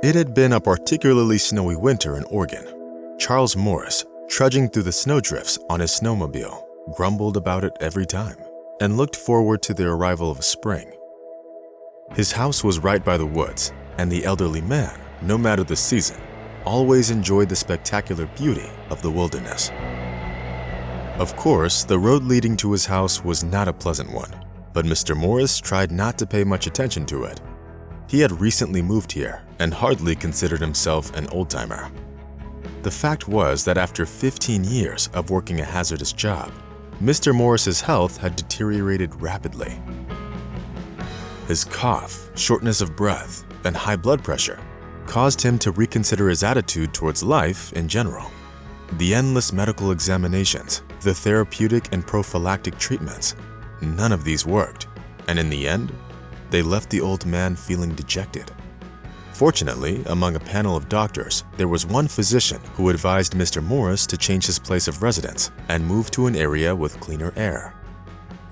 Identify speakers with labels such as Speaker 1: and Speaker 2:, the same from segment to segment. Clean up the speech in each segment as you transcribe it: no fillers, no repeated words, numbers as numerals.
Speaker 1: It had been a particularly snowy winter in Oregon. Charles Morris, trudging through the snowdrifts on his snowmobile, grumbled about it every time and looked forward to the arrival of spring. His house was right by the woods, and the elderly man, no matter the season, always enjoyed the spectacular beauty of the wilderness. Of course, the road leading to his house was not a pleasant one, but Mr. Morris tried not to pay much attention to it. He had recently moved here and hardly considered himself an old-timer. The fact was that after 15 years of working a hazardous job, Mr. Morris's health had deteriorated rapidly. His cough, shortness of breath, and high blood pressure caused him to reconsider his attitude towards life in general. The endless medical examinations, the therapeutic and prophylactic treatments, none of these worked, and in the end, they left the old man feeling dejected. Fortunately, among a panel of doctors, there was one physician who advised Mr. Morris to change his place of residence and move to an area with cleaner air.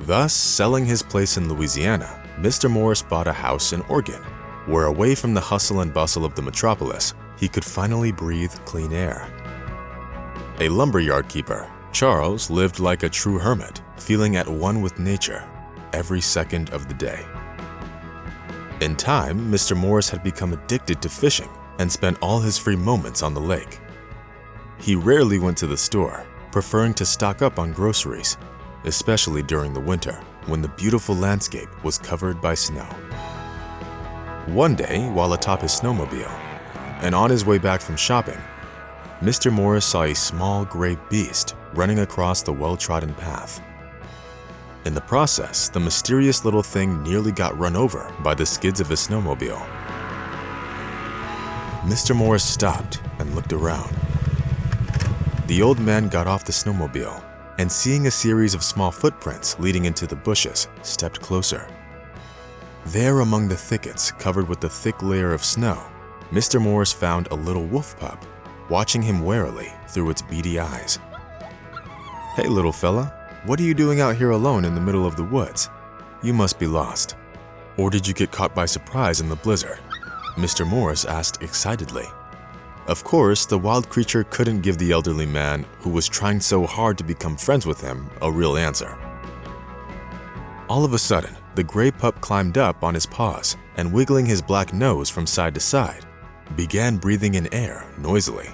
Speaker 1: Thus, selling his place in Louisiana, Mr. Morris bought a house in Oregon, where away from the hustle and bustle of the metropolis, he could finally breathe clean air. A lumberyard keeper, Charles lived like a true hermit, feeling at one with nature every second of the day. In time, Mr. Morris had become addicted to fishing and spent all his free moments on the lake. He rarely went to the store, preferring to stock up on groceries, especially during the winter when the beautiful landscape was covered by snow. One day, while atop his snowmobile and on his way back from shopping, Mr. Morris saw a small gray beast running across the well-trodden path. In the process, the mysterious little thing nearly got run over by the skids of his snowmobile. Mr. Morris stopped and looked around. The old man got off the snowmobile and, seeing a series of small footprints leading into the bushes, stepped closer. There, among the thickets covered with a thick layer of snow, Mr. Morris found a little wolf pup, watching him warily through its beady eyes. "Hey, little fella. What are you doing out here alone in the middle of the woods? You must be lost. Or did you get caught by surprise in the blizzard?" Mr. Morris asked excitedly. Of course, the wild creature couldn't give the elderly man, who was trying so hard to become friends with him, a real answer. All of a sudden, the gray pup climbed up on his paws and, wiggling his black nose from side to side, began breathing in air noisily.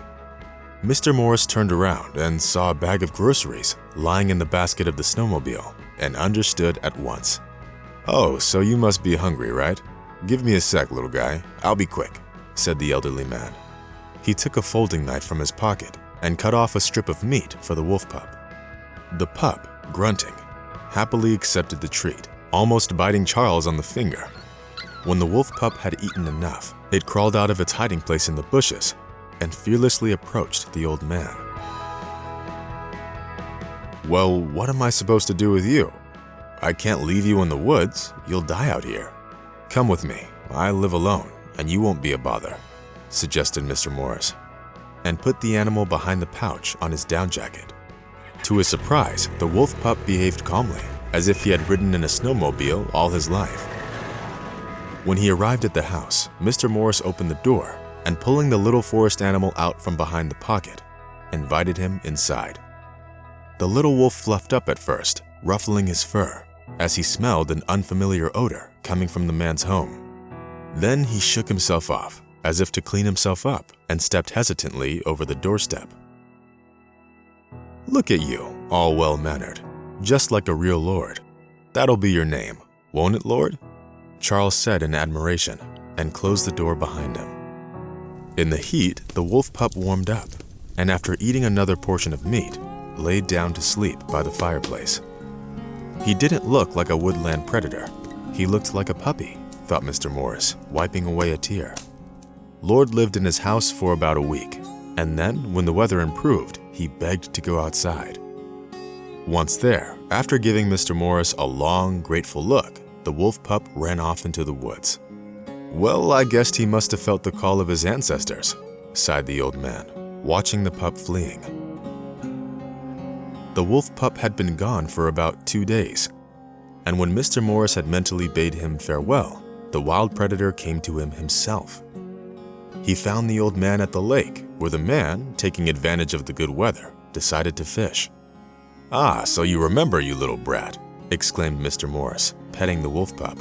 Speaker 1: Mr. Morris turned around and saw a bag of groceries lying in the basket of the snowmobile and understood at once. "Oh, so you must be hungry, right? Give me a sec, little guy. I'll be quick," said the elderly man. He took a folding knife from his pocket and cut off a strip of meat for the wolf pup. The pup, grunting, happily accepted the treat, almost biting Charles on the finger. When the wolf pup had eaten enough, it crawled out of its hiding place in the bushes and fearlessly approached the old man. "Well, what am I supposed to do with you? I can't leave you in the woods. You'll die out here. Come with me. I live alone, and you won't be a bother," suggested Mr. Morris, and put the animal behind the pouch on his down jacket. To his surprise, the wolf pup behaved calmly, as if he had ridden in a snowmobile all his life. When he arrived at the house, Mr. Morris opened the door and, pulling the little forest animal out from behind the pocket, invited him inside. The little wolf fluffed up at first, ruffling his fur, as he smelled an unfamiliar odor coming from the man's home. Then he shook himself off, as if to clean himself up, and stepped hesitantly over the doorstep. "Look at you, all well-mannered, just like a real lord. That'll be your name, won't it, Lord?" Charles said in admiration, and closed the door behind him. In the heat, the wolf pup warmed up, and after eating another portion of meat, laid down to sleep by the fireplace. He didn't look like a woodland predator. He looked like a puppy, thought Mr. Morris, wiping away a tear. Lord lived in his house for about a week, and then, when the weather improved, he begged to go outside. Once there, after giving Mr. Morris a long, grateful look, the wolf pup ran off into the woods. "Well, I guessed he must have felt the call of his ancestors," sighed the old man, watching the pup fleeing. The wolf pup had been gone for about 2 days, and when Mr. Morris had mentally bade him farewell, the wild predator came to him himself. He found the old man at the lake, where the man, taking advantage of the good weather, decided to fish. "Ah, so you remember, you little brat," exclaimed Mr. Morris, petting the wolf pup.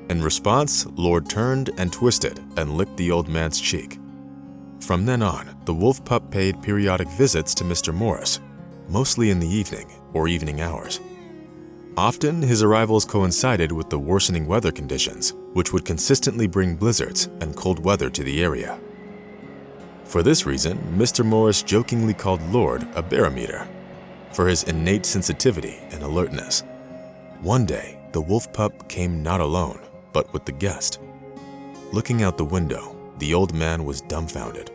Speaker 1: In response, Lord turned and twisted and licked the old man's cheek. From then on, the wolf pup paid periodic visits to Mr. Morris, mostly in the evening or evening hours. Often, his arrivals coincided with the worsening weather conditions, which would consistently bring blizzards and cold weather to the area. For this reason, Mr. Morris jokingly called Lord a barometer, for his innate sensitivity and alertness. One day, the wolf pup came not alone, but with the guest. Looking out the window, the old man was dumbfounded.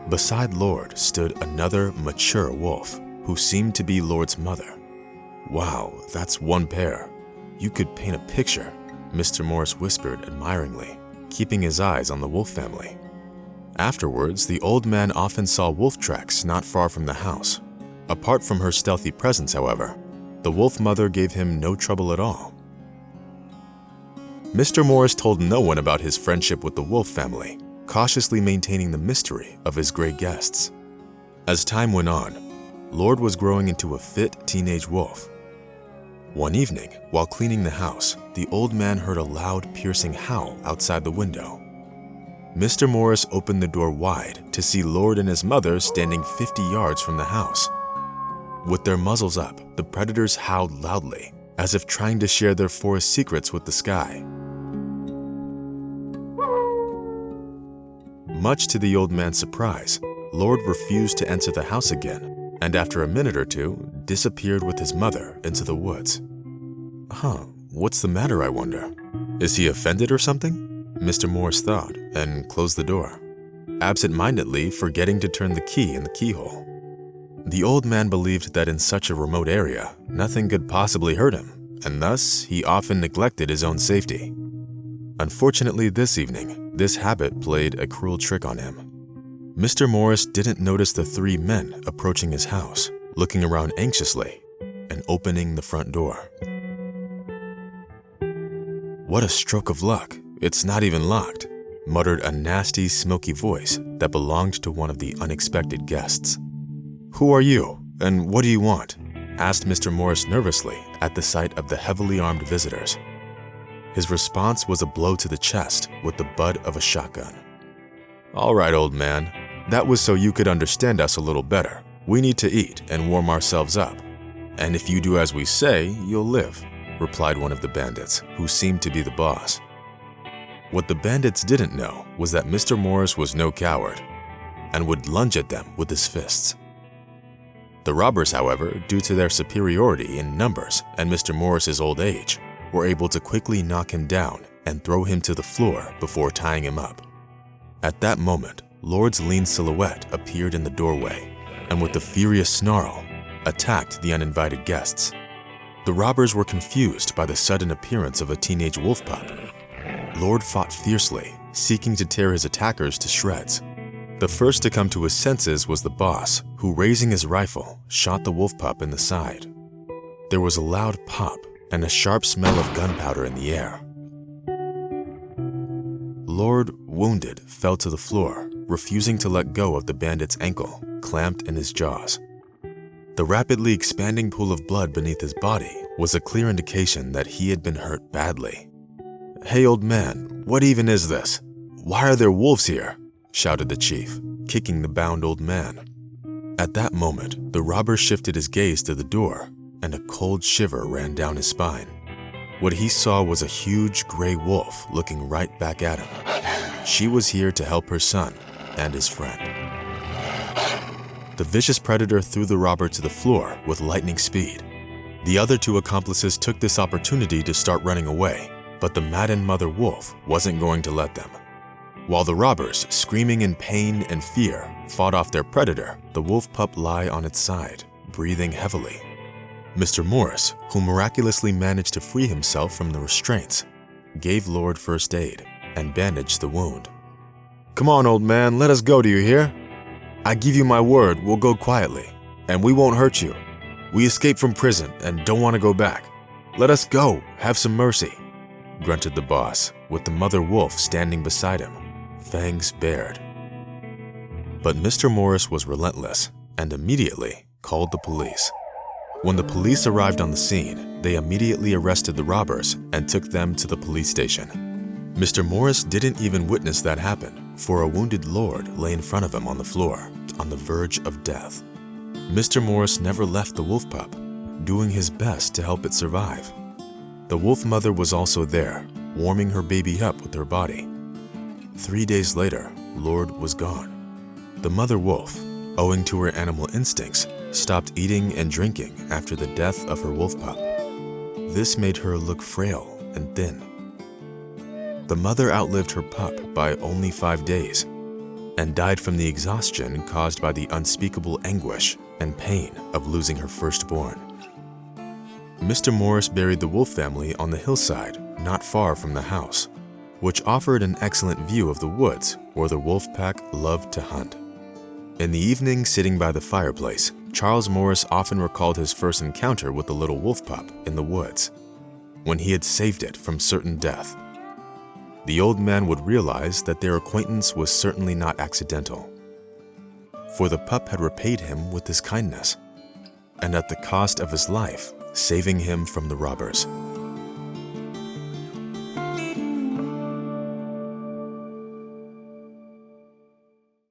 Speaker 1: Beside Lord stood another mature wolf, who seemed to be Lord's mother. "Wow, that's one pair. You could paint a picture," Mr. Morris whispered admiringly, keeping his eyes on the wolf family. Afterwards, the old man often saw wolf tracks not far from the house. Apart from her stealthy presence, however, the wolf mother gave him no trouble at all. Mr. Morris told no one about his friendship with the wolf family, cautiously maintaining the mystery of his gray guests. As time went on, Lord was growing into a fit teenage wolf. One evening, while cleaning the house, the old man heard a loud, piercing howl outside the window. Mr. Morris opened the door wide to see Lord and his mother standing 50 yards from the house. With their muzzles up, the predators howled loudly, as if trying to share their forest secrets with the sky. Much to the old man's surprise, Lord refused to enter the house again, and after a minute or two, disappeared with his mother into the woods. What's the matter, I wonder? Is he offended or something? Mr. Morris thought, and closed the door, absent-mindedly forgetting to turn the key in the keyhole. The old man believed that in such a remote area, nothing could possibly hurt him, and thus he often neglected his own safety. Unfortunately, this evening, this habit played a cruel trick on him. Mr. Morris didn't notice the three men approaching his house, looking around anxiously and opening the front door. "What a stroke of luck, it's not even locked," muttered a nasty, smoky voice that belonged to one of the unexpected guests. "Who are you, and what do you want?" asked Mr. Morris nervously at the sight of the heavily armed visitors. His response was a blow to the chest with the butt of a shotgun. "All right, old man. That was so you could understand us a little better. We need to eat and warm ourselves up. And if you do as we say, you'll live," replied one of the bandits, who seemed to be the boss. What the bandits didn't know was that Mr. Morris was no coward and would lunge at them with his fists. The robbers, however, due to their superiority in numbers and Mr. Morris's old age, were able to quickly knock him down and throw him to the floor before tying him up. At that moment, Lord's lean silhouette appeared in the doorway and with a furious snarl, attacked the uninvited guests. The robbers were confused by the sudden appearance of a teenage wolf pup. Lord fought fiercely, seeking to tear his attackers to shreds. The first to come to his senses was the boss, who, raising his rifle, shot the wolf pup in the side. There was a loud pop and a sharp smell of gunpowder in the air. Lord, wounded, fell to the floor, refusing to let go of the bandit's ankle, clamped in his jaws. The rapidly expanding pool of blood beneath his body was a clear indication that he had been hurt badly. "Hey, old man, what even is this? Why are there wolves here?" shouted the chief, kicking the bound old man. At that moment, the robber shifted his gaze to the door, and a cold shiver ran down his spine. What he saw was a huge gray wolf looking right back at him. She was here to help her son and his friend. The vicious predator threw the robber to the floor with lightning speed. The other two accomplices took this opportunity to start running away, but the maddened mother wolf wasn't going to let them. While the robbers, screaming in pain and fear, fought off their predator, the wolf pup lay on its side, breathing heavily. Mr. Morris, who miraculously managed to free himself from the restraints, gave Lord first aid and bandaged the wound. "Come on, old man, let us go, do you hear? I give you my word, we'll go quietly, and we won't hurt you. We escaped from prison and don't want to go back. Let us go, have some mercy," grunted the boss, with the mother wolf standing beside him, fangs bared, But Mr. Morris was relentless and immediately called the police. When the police arrived on the scene, they immediately arrested the robbers and took them to the police station. Mr. Morris didn't even witness that happen, for a wounded lord lay in front of him on the floor, on the verge of death. Mr. Morris never left the wolf pup, doing his best to help it survive. The wolf mother was also there, warming her baby up with her body. 3 days later, Lord was gone. The mother wolf, owing to her animal instincts, stopped eating and drinking after the death of her wolf pup. This made her look frail and thin. The mother outlived her pup by only 5 days and died from the exhaustion caused by the unspeakable anguish and pain of losing her firstborn. Mr. Morris buried the wolf family on the hillside not far from the house, which offered an excellent view of the woods where the wolf pack loved to hunt. In the evening, sitting by the fireplace, Charles Morris often recalled his first encounter with the little wolf pup in the woods, when he had saved it from certain death. The old man would realize that their acquaintance was certainly not accidental, for the pup had repaid him with his kindness, and at the cost of his life, saving him from the robbers.